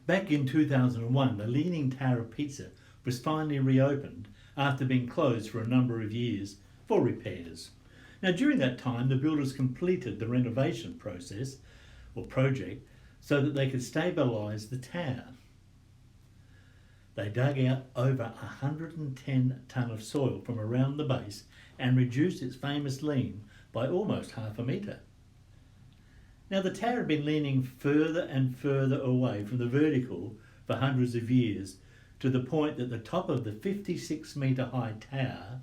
Back in 2001, the Leaning Tower Pizza was finally reopened after being closed for a number of years for repairs. Now, during that time, the builders completed the renovation process or project so that they could stabilise the tower. They dug out over 110 tonne of soil from around the base and reduced its famous lean by almost half a metre. Now, the tower had been leaning further and further away from the vertical for hundreds of years, to the point that the top of the 56-metre high tower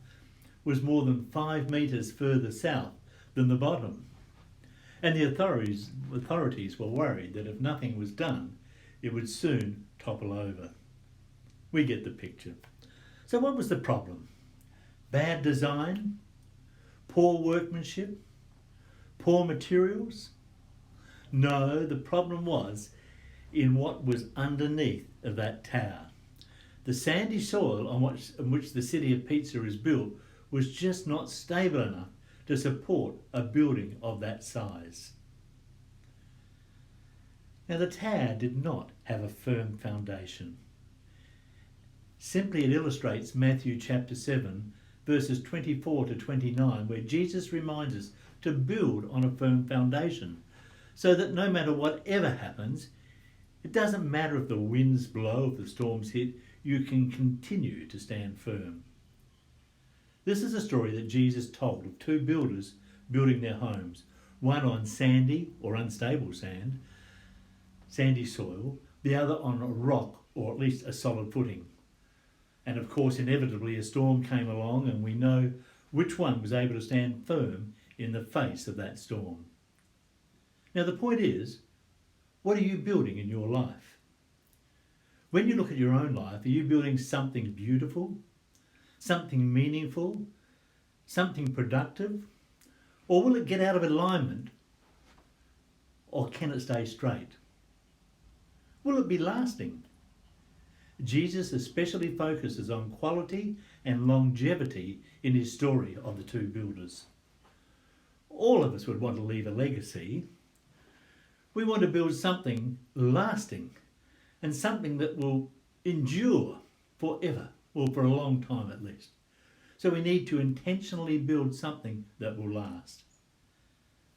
was more than 5 metres further south than the bottom. And the authorities were worried that if nothing was done, it would soon topple over. We get the picture. So what was the problem? Bad design? Poor workmanship? Poor materials? No, the problem was in what was underneath of that tower. The sandy soil on which the city of Pisa is built was just not stable enough to support a building of that size. Now, the tower did not have a firm foundation. Simply, it illustrates Matthew chapter 7, verses 24 to 29, where Jesus reminds us to build on a firm foundation, so that no matter whatever happens, it doesn't matter if the winds blow, if the storms hit, you can continue to stand firm. This is a story that Jesus told of two builders building their homes, one on sandy or unstable sand, sandy soil, the other on a rock or at least a solid footing. And of course, inevitably, a storm came along, and we know which one was able to stand firm in the face of that storm. Now, the point is, what are you building in your life? When you look at your own life, are you building something beautiful, something meaningful, something productive? Or will it get out of alignment? Or can it stay straight? Will it be lasting? Jesus especially focuses on quality and longevity in his story of the two builders. All of us would want to leave a legacy. We want to build something lasting and something that will endure forever, or for a long time at least. So we need to intentionally build something that will last.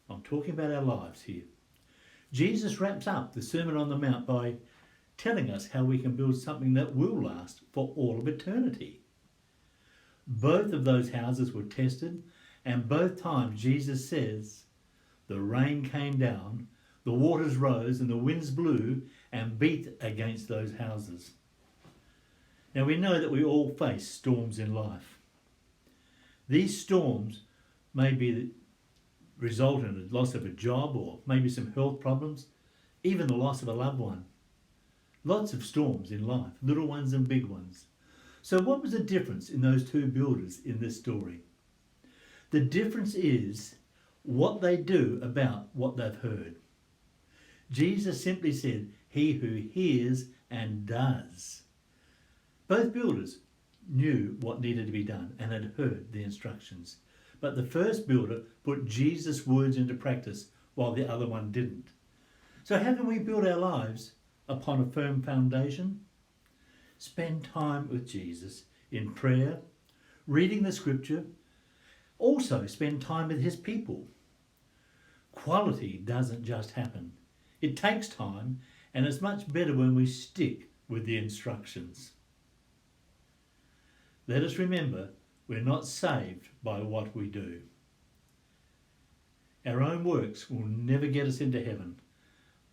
I'm talking about our lives here. Jesus wraps up the Sermon on the Mount by telling us how we can build something that will last for all of eternity. Both of those houses were tested, and both times Jesus says, the rain came down, the waters rose, and the winds blew and beat against those houses. Now, we know that we all face storms in life. These storms may be result in the loss of a job, or maybe some health problems, even the loss of a loved one. Lots of storms in life, little ones and big ones. So what was the difference in those two builders in this story? The difference is what they do about what they've heard. Jesus simply said, he who hears and does. Both builders knew what needed to be done and had heard the instructions. But the first builder put Jesus' words into practice while the other one didn't. So how can we build our lives upon a firm foundation? Spend time with Jesus in prayer, reading the scripture. Also spend time with his people. Quality doesn't just happen. It takes time, and it's much better when we stick with the instructions. Let us remember, we're not saved by what we do. Our own works will never get us into heaven.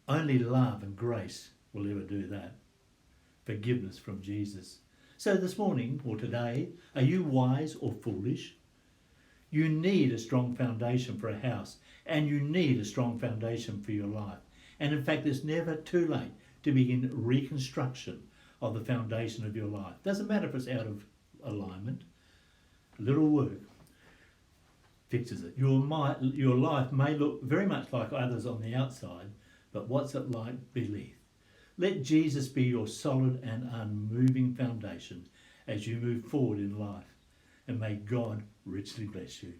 Only love and grace will ever do that. Forgiveness from Jesus. So this morning or today, are you wise or foolish? You need a strong foundation for a house, and you need a strong foundation for your life. And in fact, it's never too late to begin reconstruction of the foundation of your life. Doesn't matter if it's out of alignment. A little work fixes it. Your life may look very much like others on the outside, but what's it like beneath? Let Jesus be your solid and unmoving foundation as you move forward in life, and may God richly bless you.